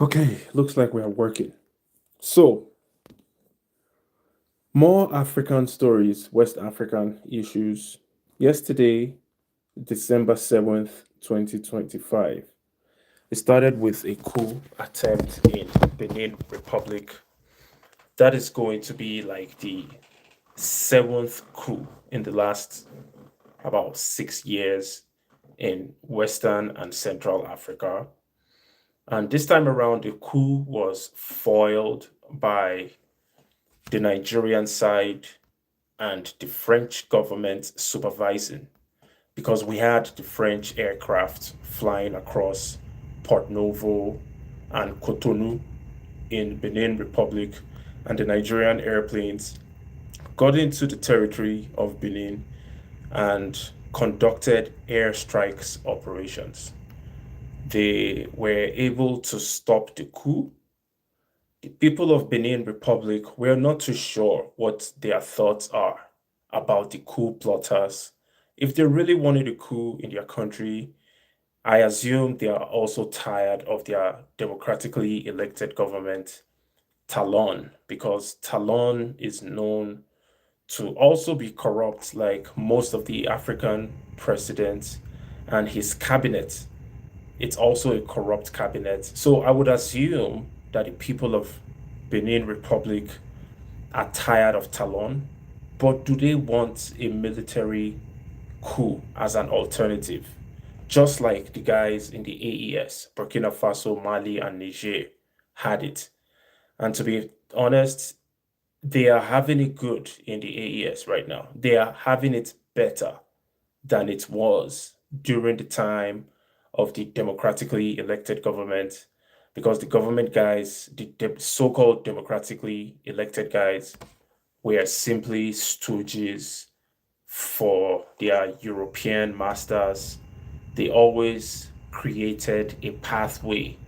Okay, looks like we are working. So, more African stories, West African issues. Yesterday, December 7th, 2025, it started with a coup attempt in Benin Republic. That is going to be like the seventh coup in the last about 6 years in Western and Central Africa. And this time around, the coup was foiled by the Nigerian side and the French government supervising because we had the French aircraft flying across Port Novo and Cotonou in Benin Republic, and the Nigerian airplanes got into the territory of Benin and conducted airstrikes operations. They were able to stop the coup. The people of Benin Republic were not too sure what their thoughts are about the coup plotters. If they really wanted a coup in their country, I assume they are also tired of their democratically elected government, Talon, because Talon is known to also be corrupt like most of the African presidents, and his cabinet. It's also a corrupt cabinet. So I would assume that the people of Benin Republic are tired of Talon, but do they want a military coup as an alternative? Just like the guys in the AES, Burkina Faso, Mali, and Niger had it. And to be honest, they are having it good in the AES right now. They are having it better than it was during the time of the democratically elected government, because the government guys, the so-called democratically elected guys, were simply stooges for their European masters. They always created a pathway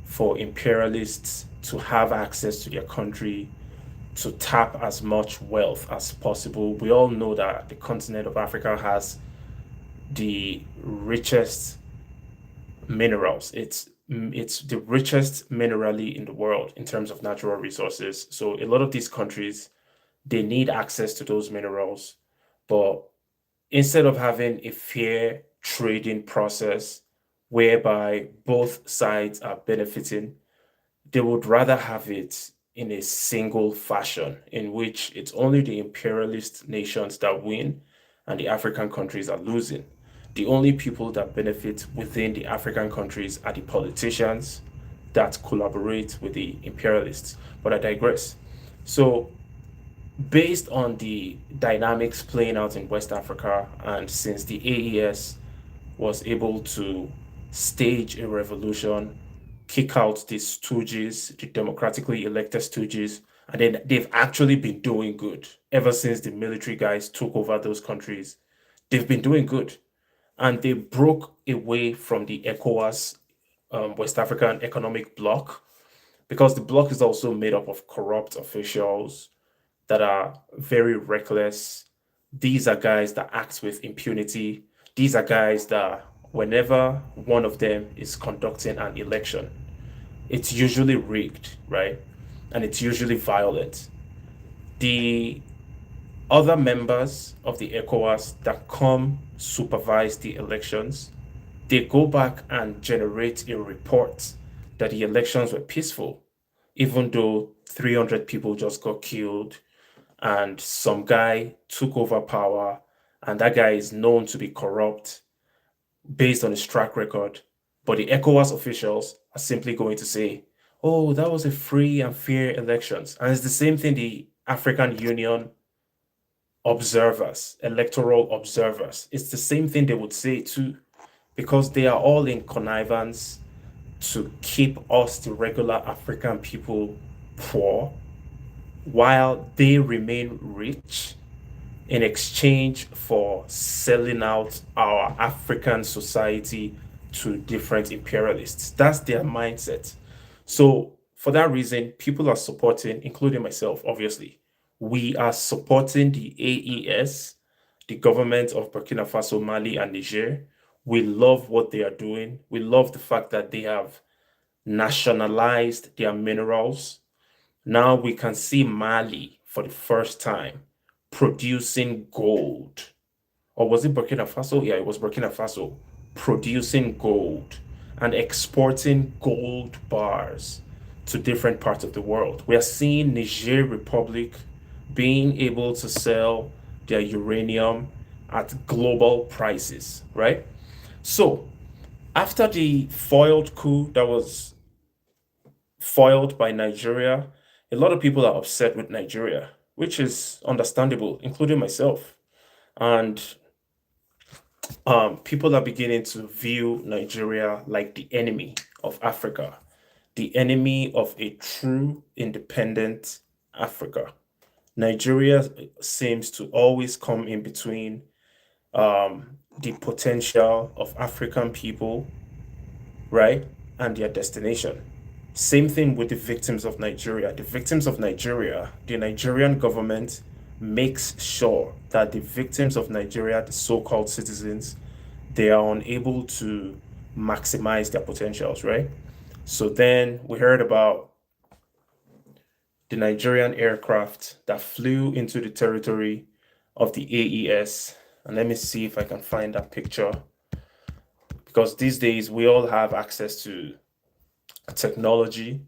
for imperialists to have access to their country, to tap as much wealth as possible. We all know that the continent of Africa has the richest minerals. It's the richest minerally in the world in terms of natural resources. So a lot of these countries, they need access to those minerals, but instead of having a fair trading process whereby both sides are benefiting, they would rather have it in a single fashion in which it's only the imperialist nations that win and the African countries are losing. The only people that benefit within the African countries are the politicians that collaborate with the imperialists. But I digress. So, based on the dynamics playing out in West Africa, and since the AES was able to stage a revolution, kick out the stooges, the democratically elected stooges, and then they've actually been doing good ever since the military guys took over those countries. They've been doing good, and they broke away from the ECOWAS, West African Economic Bloc, because the bloc is also made up of corrupt officials that are very reckless. These are guys that act with impunity. These are guys that, whenever one of them is conducting an election, it's usually rigged, right? And it's usually violent. The other members of the ECOWAS that come supervise the elections, they go back and generate a report that the elections were peaceful, even though 300 people just got killed and some guy took over power, and that guy is known to be corrupt based on his track record. But the ECOWAS officials are simply going to say, oh, that was a free and fair elections. And it's the same thing the African Union observers, electoral observers, it's the same thing they would say too, because they are all in connivance to keep us, the regular African people, poor while they remain rich in exchange for selling out our African society to different imperialists. That's their mindset. So, for that reason, people are supporting, including myself, obviously. We are supporting the AES, the government of Burkina Faso, Mali, and Niger. We love what they are doing. We love the fact that they have nationalized their minerals. Now we can see Mali for the first time producing gold. Or was it Burkina Faso? Yeah, it was Burkina Faso producing gold and exporting gold bars to different parts of the world. We are seeing Niger Republic being able to sell their uranium at global prices, right? So, after the foiled coup that was foiled by Nigeria, a lot of people are upset with Nigeria, which is understandable, including myself. And people are beginning to view Nigeria like the enemy of Africa, the enemy of a true independent Africa. Nigeria seems to always come in between the potential of African people, right, and their destination. Same thing with the victims of Nigeria. The victims of Nigeria, the Nigerian government makes sure that the victims of Nigeria, the so-called citizens, they are unable to maximize their potentials, right? So then we heard about the Nigerian aircraft that flew into the territory of the AES. And let me see if I can find that picture. Because these days we all have access to technology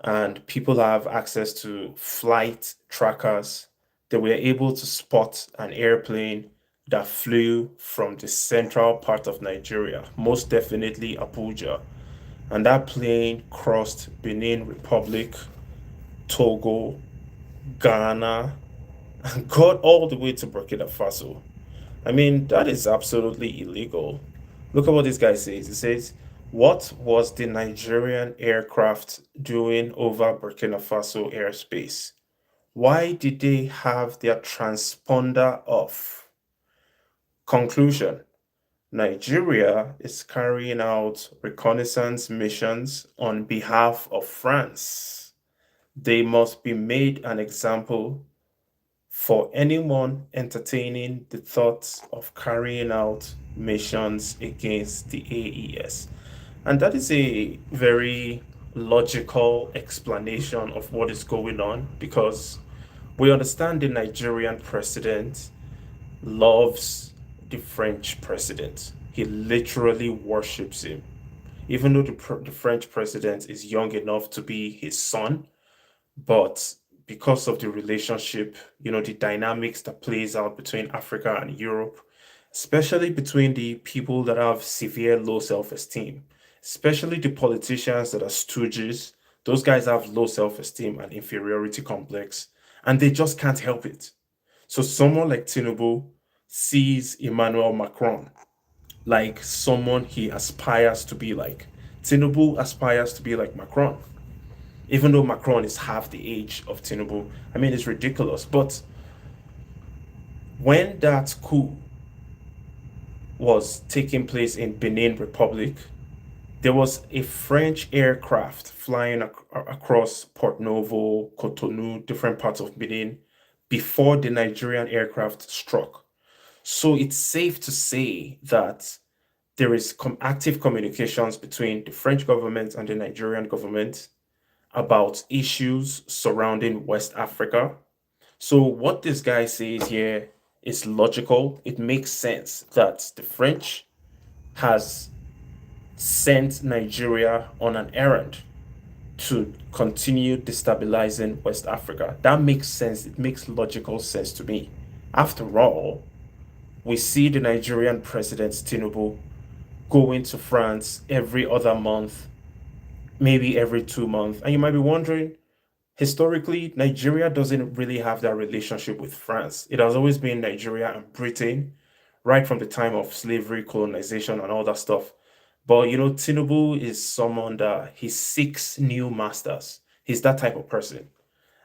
and people have access to flight trackers. They were able to spot an airplane that flew from the central part of Nigeria, most definitely Abuja. And that plane crossed Benin Republic, Togo, Ghana, and got all the way to Burkina Faso. I mean, that is absolutely illegal. Look at what this guy says. He says, what was the Nigerian aircraft doing over Burkina Faso airspace? Why did they have their transponder off? Conclusion: Nigeria is carrying out reconnaissance missions on behalf of France. They must be made an example for anyone entertaining the thoughts of carrying out missions against the AES. And that is a very logical explanation of what is going on because we understand the Nigerian president loves the French president. He literally worships him. Even though the French president is young enough to be his son, but because of the relationship, the dynamics that plays out between Africa and Europe, especially between the people that have severe low self-esteem, especially the politicians that are stooges, those guys have low self-esteem and inferiority complex, and they just can't help it. So someone like Tinubu sees Emmanuel Macron like someone he aspires to be like. Tinubu aspires to be like Macron, even though Macron is half the age of Tinubu. I mean, it's ridiculous. But when that coup was taking place in Benin Republic, there was a French aircraft flying across Port Novo, Cotonou, different parts of Benin before the Nigerian aircraft struck. So it's safe to say that there is active communications between the French government and the Nigerian government about issues surrounding West Africa. So what this guy says here is logical. It makes sense that the French has sent Nigeria on an errand to continue destabilizing West Africa. That makes sense. It makes logical sense to me. After all, we see the Nigerian president Tinubu going to France every other month, maybe every 2 months. And you might be wondering, historically, Nigeria doesn't really have that relationship with France. It has always been Nigeria and Britain, right from the time of slavery, colonization, and all that stuff. But Tinubu is someone that he seeks new masters. He's that type of person.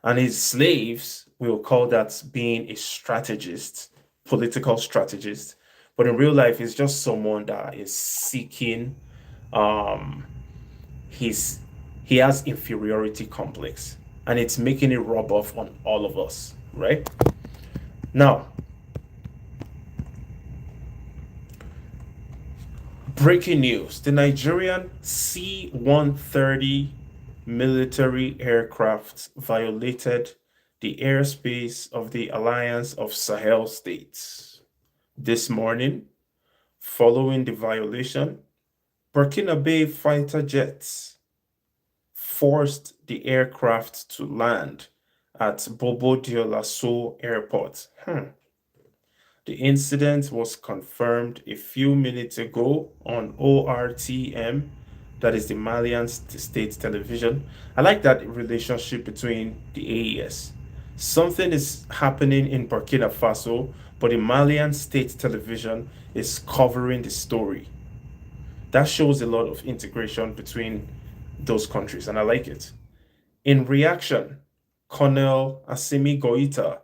And his slaves, we will call that being a strategist, political strategist. But in real life, he's just someone that is seeking he's he has inferiority complex and it's making it rub off on all of us, right? Now, Breaking news: the Nigerian C-130 military aircraft violated the airspace of the Alliance of Sahel States. This morning, following the violation, Burkina Faso fighter jets forced the aircraft to land at Bobo Dioulasso Airport. The incident was confirmed a few minutes ago on ORTM, that is the Malian state television. I like that relationship between the AES. Something is happening in Burkina Faso, but the Malian state television is covering the story. That shows a lot of integration between those countries, and I like it. In reaction, Colonel Assimi Goita,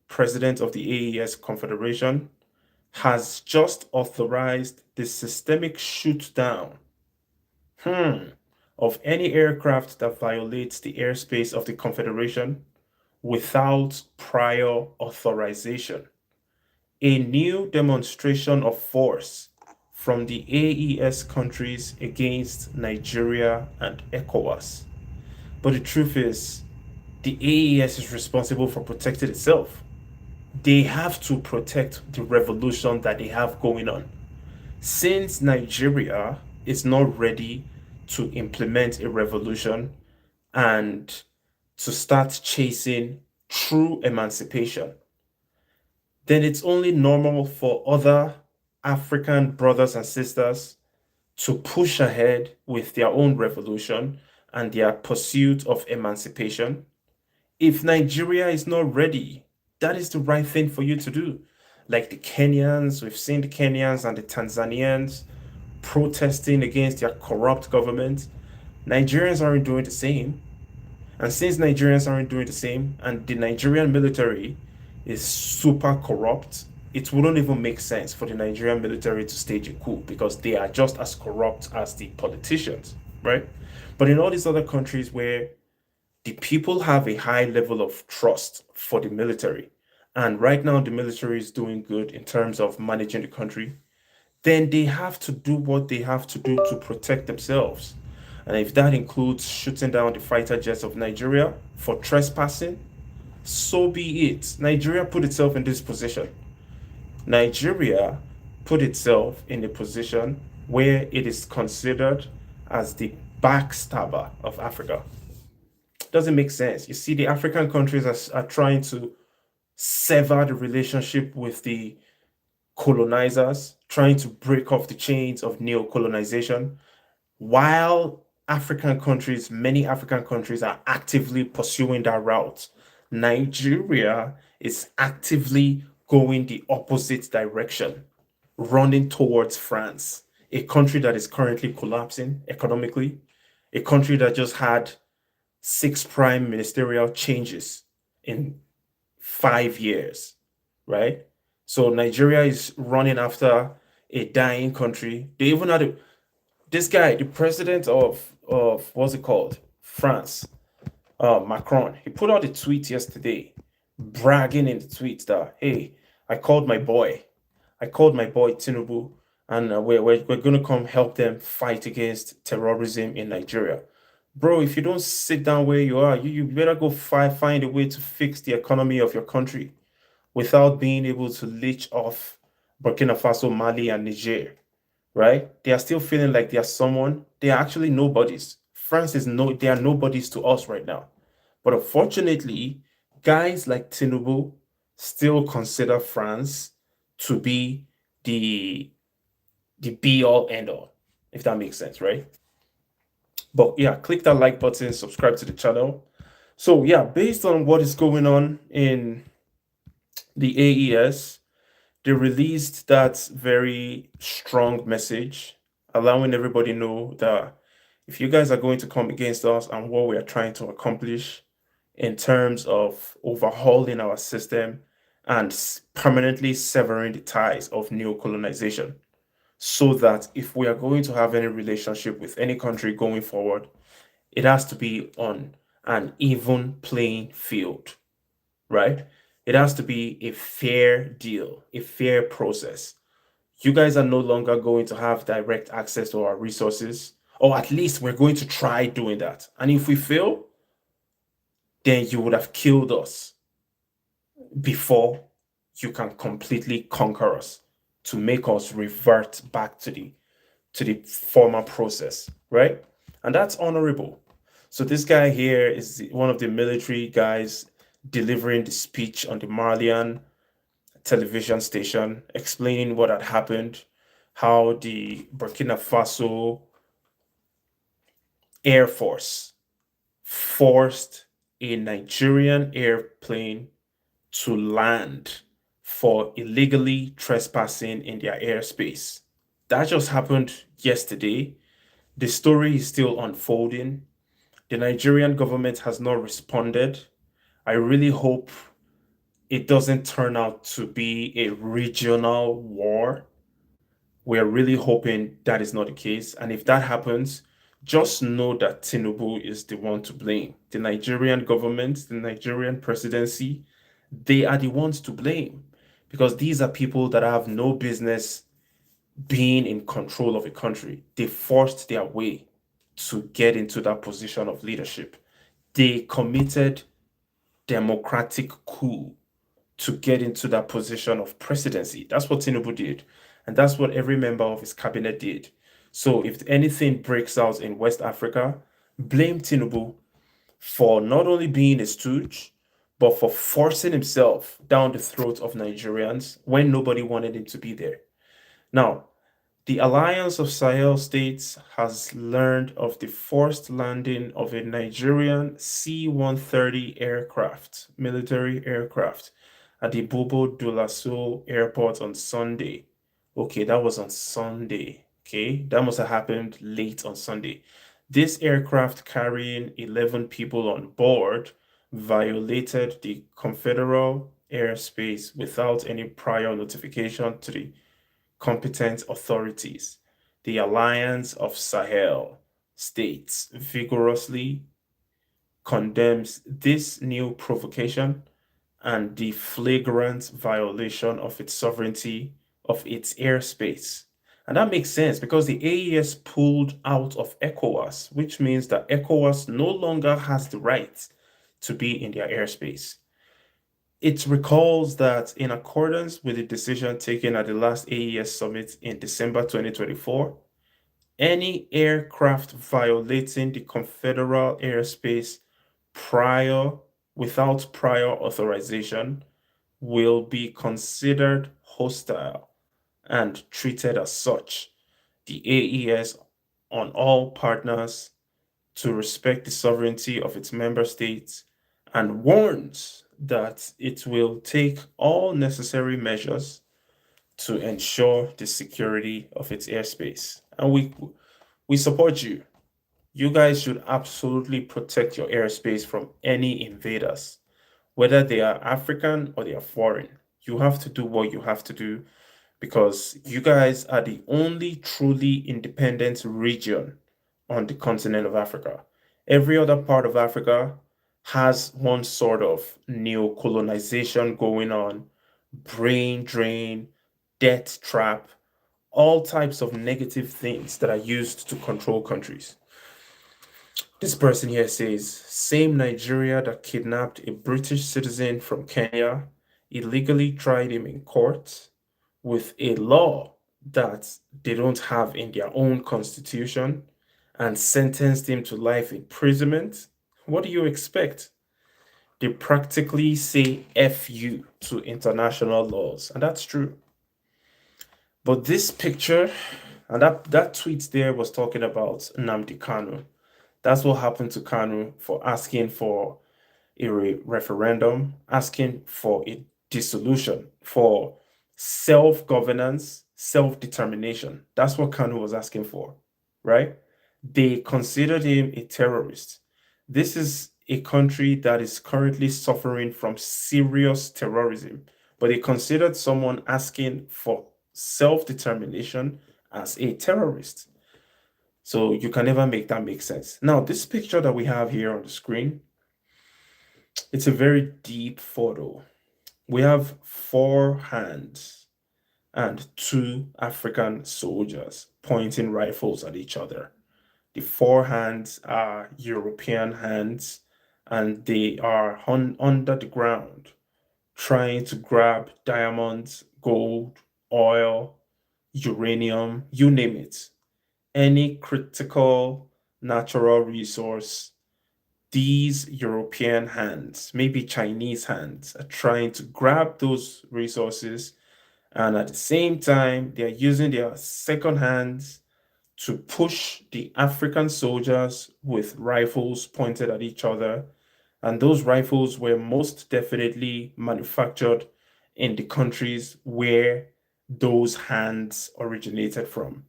president of the AES Confederation, has just authorized the systemic shoot down of any aircraft that violates the airspace of the Confederation without prior authorization. A new demonstration of force from the AES countries against Nigeria and ECOWAS. But the truth is, the AES is responsible for protecting itself. They have to protect the revolution that they have going on. Since Nigeria is not ready to implement a revolution and to start chasing true emancipation, then it's only normal for other African brothers and sisters to push ahead with their own revolution and their pursuit of emancipation. If Nigeria is not ready, that is the right thing for you to do. Like the Kenyans, we've seen the Kenyans and the Tanzanians protesting against their corrupt government. Nigerians aren't doing the same. And since Nigerians aren't doing the same, and the Nigerian military is super corrupt, it wouldn't even make sense for the Nigerian military to stage a coup because they are just as corrupt as the politicians, right? But in all these other countries where the people have a high level of trust for the military, and right now the military is doing good in terms of managing the country, then they have to do what they have to do to protect themselves. And if that includes shooting down the fighter jets of Nigeria for trespassing, so be it. Nigeria put itself in this position. Nigeria put itself in a position where it is considered as the backstabber of Africa. Doesn't make sense. You see, the African countries are trying to sever the relationship with the colonizers, trying to break off the chains of neo-colonization, while many African countries are actively pursuing that route. Nigeria is actively going the opposite direction, running towards France, a country that is currently collapsing economically, a country that just had 6 prime ministerial changes in 5 years, right? So Nigeria is running after a dying country. They even had this guy, the president of what's it called? France, Macron. He put out a tweet yesterday, bragging in the tweet that, hey, I called my boy Tinubu, and we're going to come help them fight against terrorism in Nigeria. Bro, if you don't sit down where you are, you better go find a way to fix the economy of your country without being able to leech off Burkina Faso, Mali, and Niger, right? They are still feeling like they are someone. They are actually nobodies. They are nobodies to us right now. But unfortunately, guys like Tinubu still consider France to be the be all end all, if that makes sense, right? But yeah, click that like button, subscribe to the channel. So yeah, based on what is going on in the AES, they released that very strong message, allowing everybody know that if you guys are going to come against us and what we are trying to accomplish in terms of overhauling our system and permanently severing the ties of neo-colonization, so that if we are going to have any relationship with any country going forward, it has to be on an even playing field, right? It has to be a fair deal, a fair process. You guys are no longer going to have direct access to our resources, or at least we're going to try doing that. And if we fail, then you would have killed us before you can completely conquer us to make us revert back to the former process, right? And that's honorable. So this guy here is one of the military guys delivering the speech on the Malian television station, explaining what had happened, how the Burkina Faso Air Force forced a Nigerian airplane to land for illegally trespassing in their airspace. That just happened yesterday. The story is still unfolding. The Nigerian government has not responded. I really hope it doesn't turn out to be a regional war. We're really hoping that is not the case. And if that happens, just know that Tinubu is the one to blame. The Nigerian government, the Nigerian presidency, they are the ones to blame because these are people that have no business being in control of a country. They forced their way to get into that position of leadership. They committed democratic coup to get into that position of presidency. That's what Tinubu did. And that's what every member of his cabinet did. So if anything breaks out in West Africa, blame Tinubu for not only being a stooge, but for forcing himself down the throat of Nigerians when nobody wanted him to be there. Now, the Alliance of Sahel States has learned of the forced landing of a Nigerian C-130 aircraft, military aircraft, at the Bobo Dioulasso airport on Sunday. Okay, that was on Sunday. Okay, that must have happened late on Sunday. This aircraft carrying 11 people on board violated the Confederal airspace without any prior notification to the competent authorities. The Alliance of Sahel States vigorously condemns this new provocation and the flagrant violation of its sovereignty of its airspace. And that makes sense because the AES pulled out of ECOWAS, which means that ECOWAS no longer has the right to be in their airspace. It recalls that in accordance with the decision taken at the last AES summit in December 2024, any aircraft violating the confederal airspace prior without prior authorization will be considered hostile and treated as such. The AES on all partners to respect the sovereignty of its member states and warns that it will take all necessary measures to ensure the security of its airspace. And we support you. You guys should absolutely protect your airspace from any invaders, whether they are African or they are foreign. You have to do what you have to do because you guys are the only truly independent region on the continent of Africa. Every other part of Africa has one sort of neo-colonization going on, brain drain, debt trap, all types of negative things that are used to control countries. This person here says, same Nigeria that kidnapped a British citizen from Kenya, illegally tried him in court with a law that they don't have in their own constitution and sentenced him to life imprisonment. What do you expect? They practically say F you to international laws, and that's true. But this picture and that tweet there was talking about Nnamdi Kanu. That's what happened to Kanu for asking for a referendum, asking for a dissolution, for self-governance, self-determination. That's what Kanu was asking for, right? They considered him a terrorist. This is a country that is currently suffering from serious terrorism, but they considered someone asking for self-determination as a terrorist. So you can never make that make sense. Now, this picture that we have here on the screen, it's a very deep photo. We have four hands and two African soldiers pointing rifles at each other. The four hands are European hands, and they are under the ground trying to grab diamonds, gold, oil, uranium, you name it. Any critical natural resource, these European hands, maybe Chinese hands, are trying to grab those resources, and at the same time, they are using their second hands to push the African soldiers with rifles pointed at each other. And those rifles were most definitely manufactured in the countries where those hands originated from.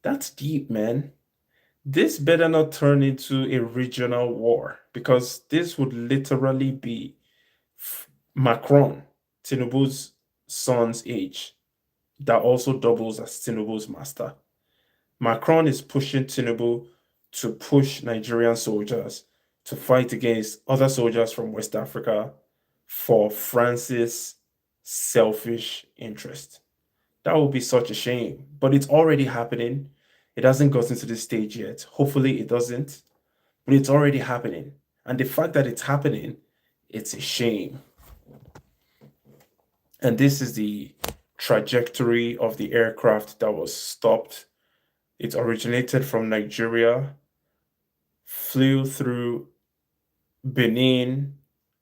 That's deep, man. This better not turn into a regional war, because this would literally be Macron, Tinubu's son's age, that also doubles as Tinubu's master. Macron is pushing Tinubu to push Nigerian soldiers to fight against other soldiers from West Africa for France's selfish interest. That would be such a shame, but it's already happening. It hasn't gotten to this stage yet. Hopefully it doesn't, but it's already happening. And the fact that it's happening, it's a shame. And this is the trajectory of the aircraft that was stopped. It originated from Nigeria, flew through Benin,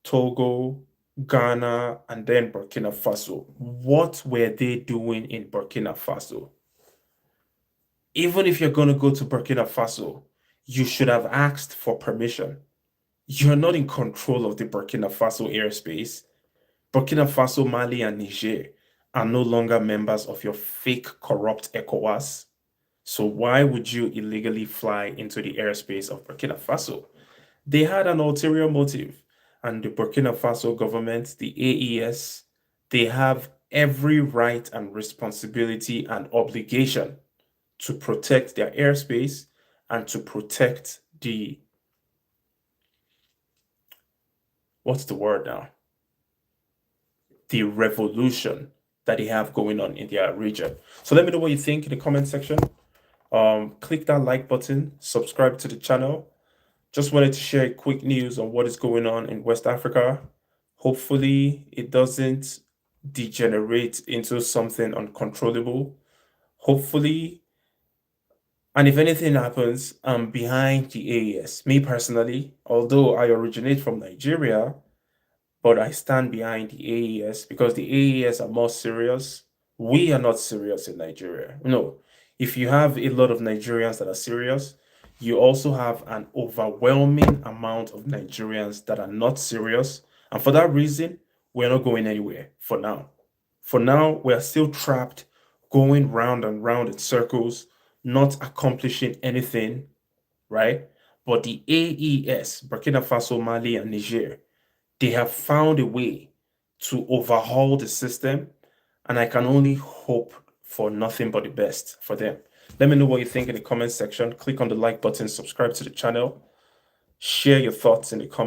Togo, Ghana, and then Burkina Faso. What were they doing in Burkina Faso? Even if you're going to go to Burkina Faso, you should have asked for permission. You're not in control of the Burkina Faso airspace. Burkina Faso, Mali, and Niger are no longer members of your fake, corrupt ECOWAS. So why would you illegally fly into the airspace of Burkina Faso? They had an ulterior motive, and the Burkina Faso government, the AES, they have every right and responsibility and obligation to protect their airspace and to protect the, what's the word now? The revolution that they have going on in their region. So let me know what you think in the comment section. Click that like button, subscribe to the channel. Just wanted to share quick news on what is going on in West Africa. Hopefully it doesn't degenerate into something uncontrollable. Hopefully, and if anything happens, I'm behind the AES. Me personally, although I originate from Nigeria, but I stand behind the AES because the AES are more serious. We are not serious in Nigeria. No, if you have a lot of Nigerians that are serious, you also have an overwhelming amount of Nigerians that are not serious. And for that reason, we're not going anywhere for now. For now, we're still trapped, going round and round in circles, not accomplishing anything, right? But the AES, Burkina Faso, Mali, and Niger, they have found a way to overhaul the system, and I can only hope for nothing but the best for them. Let me know what you think in the comment section. Click on the like button, subscribe to the channel, share your thoughts in the comments.